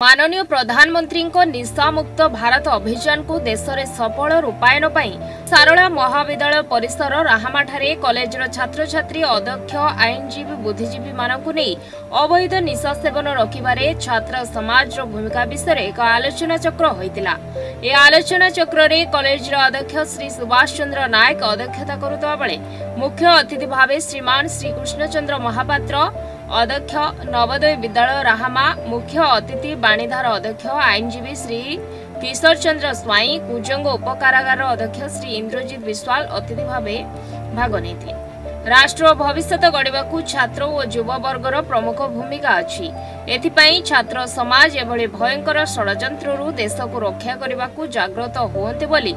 माननीय प्रधानमंत्री निशा मुक्त भारत अभियान को देश में सफल रूपायन सारला महाविद्यालय परिसर राहामाठारे कॉलेज छात्र छात्री अध्यक्ष आईनजीवी बुद्धिजीवी मानक नहीं अवैध निशा सेवन रोकबारे छात्र समाज भूमिका विषय एक आलोचना चक्र होता। यह आलोचना चक्र में कॉलेज अध्यक्ष श्री सुभाष चंद्र नायक अध्यक्षता करुवा बेले मुख्य अतिथि भाव श्रीमान श्री कृष्णचंद्र महापात्र अध्यक्ष नवोदय विद्यालय राहामा, मुख्य अतिथि बाणीधार अध्यक्ष आईनजीवी श्री किशोर चंद्र स्वाई, कुजंग उपकारागार अध्यक्ष श्री इंद्रजित विश्वाल अतिथि भावे भाग नहीं। राष्ट्र भविष्य गढ़ा छात्र और युववर्गर प्रमुख भूमिका अच्छी। एथिपाई छात्र समाज एभली भयंकर षड्यंत्रु देश को रक्षा करने को जागृत होते बोली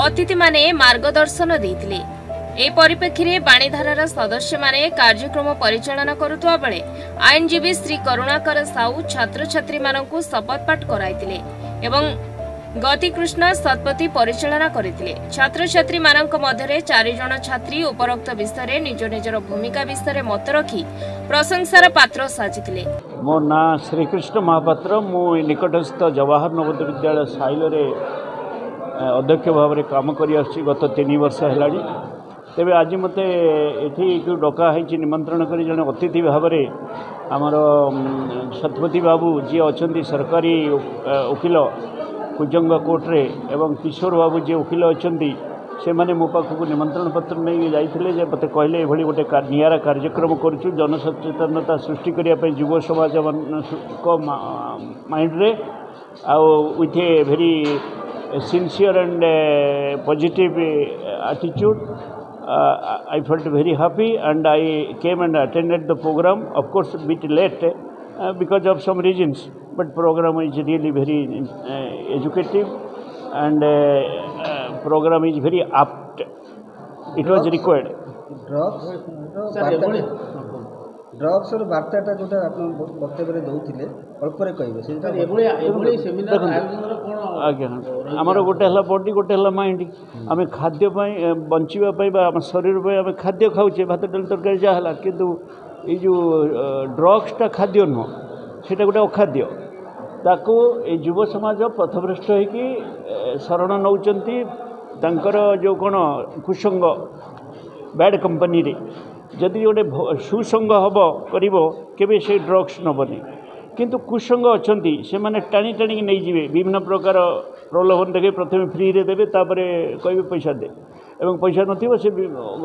अतिथि माने मार्गदर्शन देते। ए परिप्रेक्षी में बाणीधारार सदस्य माने कार्यक्रम परिचालन करुवा बेले आईनजीवी श्री करुणाकर साहू छात्र छात्री मानकु शपथ पाठ कराइतिले एवं गतिकृष्ण शतपथी परिचालना करथिले। छात्र छात्री मानक मध्यरे 4 जण छात्री उपरोक्त विषय निज निजर भूमिका विषय मत रखी प्रशंसार पात्र साजिथिले। मो ना श्रीकृष्ण महापात्र, मु निकटस्थ जवाहर नवोदय विद्यालय साइल अध्यक्ष भाव में काम कर गत 3 वर्ष है। तेबे आज मते एठी जो डकाई निमंत्रण कर जड़े अतिथि भाव में आमर शतपथी बाबू जी अच्छा सरकारी वकिल कुजंग कोर्टे एवं किशोर बाबू जी वकिल अच्छा से मैंने मो पाखक निमंत्रण पत्र नहीं जाते मत कहले ये गोटे निरा कार्यक्रम करुँ जनसचेतनता सृष्टि करने युव समाज माइंड रे with a very sincere and positive attitude. I felt very happy and I came and attended the program, of course a bit late because of some reasons, but program is really very educative and program is very apt. It was required. Drugs और वार्ताटा जो वक्तव्य दौले अल्प आज्ञा आमर गोटे है body गोटे है माइंड आम खाद्य बचापी आम शरीर आम खाद्य खाऊे भात डाल तरकारी जहाँ किंतु ये जो ड्रग्सटा खाद्य नुह से गोटे अखाद्य ताको युव समाज पथभ्रष्ट होगी शरण नौचंती जो कौन कुसंग बैड कंपनी रे जदि गोटे सुसंग हम कर से ड्रग्स नबनी किंतु कुसंग अच्छा से मैंने टाणी टाणी नहीं जाए विभिन्न प्रकार प्रलोभन देखे प्रथम फ्री रे देवे कहे पैसा दे एवं पैसा नथिबो से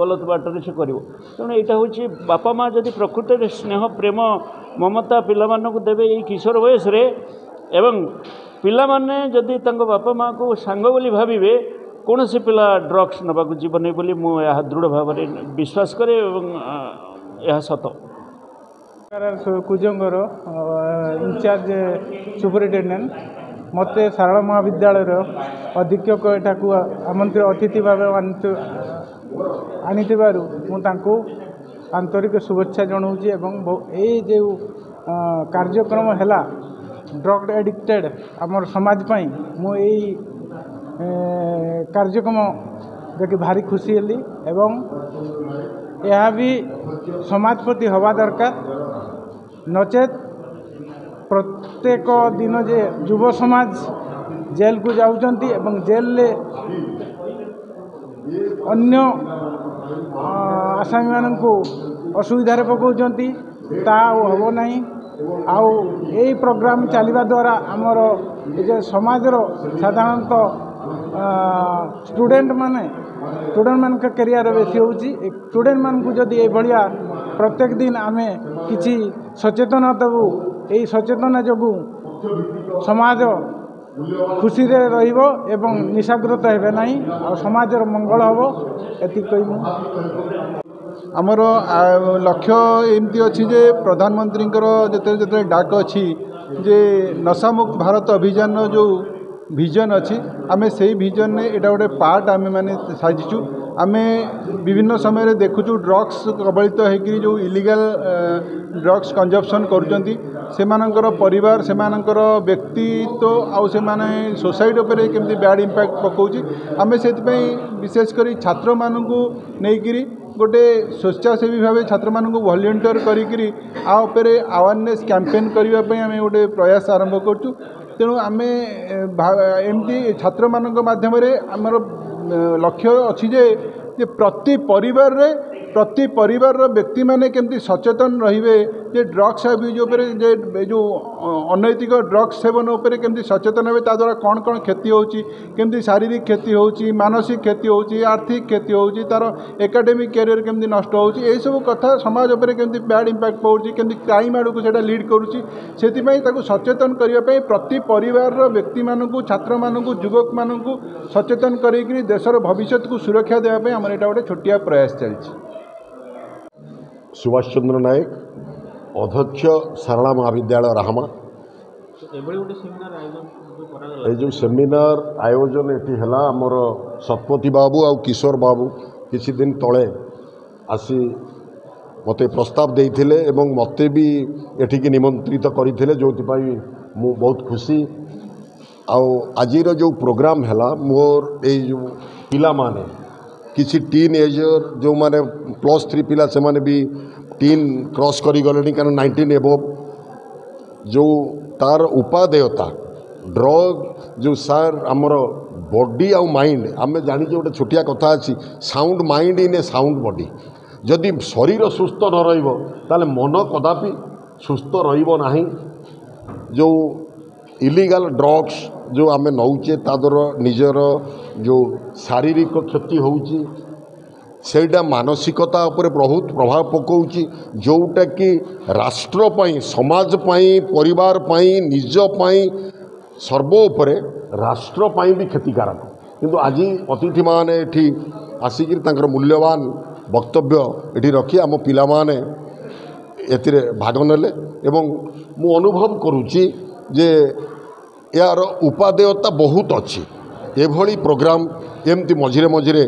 गलत बाटर से कर तेणु यहाँ हूँ बापा माँ जदि प्रकृत स्नेह प्रेम ममता पिलामानकु देवे ये किशोर बयस रे एवं पिला माने जदि बापा माँ को सांग बोली भाविबे कौन से पिला ड्रग्स नबाक जीवन बोली मुझे दृढ़ भाव में विश्वास करे यह सत। कुजंगर इंचार्ज सुपरिटेडेंट मते सारला महाविद्यालय अधीक्षक एठाकू आमंत्रित अतिथि भाव आनी आंतरिक शुभेच्छा जनाऊँगी ये जो कार्यक्रम है ड्रग एडिक्टेड आमर समाज मुझे कार्यक्रम देखि भारी खुशी हेली एवं यह भी समाज प्रति हवा दरकार नचेत प्रत्येक दिन जे युव समाज जेल को जाउचंती एवं जेल ले अन्य आसामी मान को असुविधार पकाउचंती ता हबो नहीं आउ यही प्रोग्राम चलवा द्वारा आमर ये समाजर साधारणतः स्टूडेंट मान का करियर बेसी होची स्टूडेंट मान को जदि ये बढ़िया प्रत्येक दिन आमे किसी सचेतन देबू यही सचेतना जोगु समाज खुशी रे रहिबो एवं निशाग्रत हेबे नहीं और समाजर मंगल हबो एति कहिमु। आमर लक्ष्य एमती अच्छी जे प्रधानमंत्री जिते डाक अच्छी जे नशामुक्त भारत अभियान जो विजन अच्छी आमे से विजन ने एटा गोटे पार्ट आमे माने साजिचु आमे विभिन्न समय देखुचु ड्रग्स कबलित होकर जो इलीगल ड्रग्स कंजप्शन करुचंती सेमानंकर परिवार सेमानंकर व्यक्तित्व आउ से माने सोसाइटी उपरे केमती बैड इंपैक्ट पकाउची आमे सेति पई विशेष करी छात्र मानकु नेइकिरी गोटे स्वेच्छासेवी भाव छात्र मानक वॉलंटियर करी अवेयरनेस कैंपेन करने आम गोटे प्रयास आरंभ करूँ। तेणु आम एमती छात्र मानक माध्यम आमर लक्ष्य अच्छी जे प्रति परिवार व्यक्ति माने केमती सचेतन रहिबे जे ड्रग्स अब्यूज उपर जे जो अनैतिक ड्रग्स सेवन उपर केमती सचेतन हेबे ता द्वारा कौन कौन क्षति होची केमती शारीरिक क्षति होची मानसिक क्षति होची आर्थिक क्षति होची तार एकेडमिक कैरियर केमती नष्ट होची ए सब कथा समाज उपर केमती बैड इंपैक्ट पड़ुची केमती क्राइम आड़ को सेटा लीड करूची सेतिपई ताकू सचेतन करिया पई प्रति परिवार व्यक्ति मानकू छात्र मानकू युवक मानकू सचेतन करेकरी देशर भविष्य को सुरक्षा देवा पई हमर एटा गोटे छोटिया प्रयास चलछि। सुभाष चंद्र नायक अध्यक्ष सारला महाविद्यालय राहमा ये जो सेमिनार आयोजन ये है आमर शतपति बाबू आ किशोर बाबू किसी दिन तले आसी मते प्रस्ताव देइथिले एवं मते भी एठिकी निमंत्रित करथिले जोथिपाई मु बहुत खुशी आजिर जो प्रोग्राम है मोर ए जो पिला माने किसी टीन एजर जो माने +3 पिला से माने भी टीन क्रॉस करी गले कारण 19 एबव जो तार उपादेयता ड्रग जो सार आमर बॉडी आउ माइंड आम जानी गोटे छोटिया कथा अच्छी sound mind in A sound body जदि शरीर सुस्थ न रहा मन कदापि सुस्थ रहा जो इलीगल ड्रग्स जो आम नौचे ताद्वारा निजर जो शारीरिक क्षति होउची सेटा मानसिकता उपर बहुत प्रभाव पकाउची जोटा कि राष्ट्र पई समाज पई परिवार पई निज पई सर्वोपरे राष्ट्र पई भी क्षतिकारक किंतु आज अतिथि माने एठी आसिक मूल्यवान वक्तव्य एठी रखी आम पिला माने एतिरे भाग नेले एवं मु अनुभव करुची जे यार उपादेयता बहुत अच्छी एभली प्रोग्राम एमती मझिरे मझिरे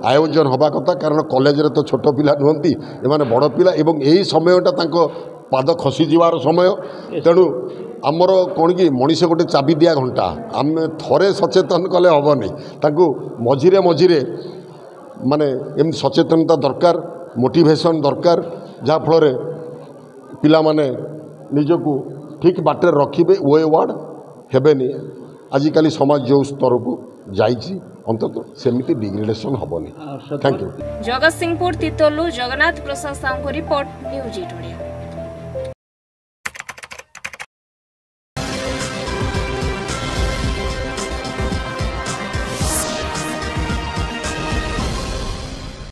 आयोजन हवा कथा कारण कॉलेज रे तो छोट पिला नुहंती एमाने बड़ पिला एवं यही समयटा तांको पाद खसी जीवार समय तेणु आमर कौन कि मनीष गोटे चाबी दिया घंटा आम थरे सचेतन कले हेनी तांको मझिरे मझिरे माने एम सचेतनता दरकार मोटिवेशन दरकार जहाँ फल पिला माने निजको ठीक बाटे रखिबे वे वार्ड हेबेनी आजिकाली समाज जो स्तर को जाइछि अंतत सेमिति डिग्रेडेशन हेबनी। Thank you. जगतसिंहपुर तितोलु जगन्नाथ प्रसाद साहू रिपोर्ट न्यूज 8 ओडिया।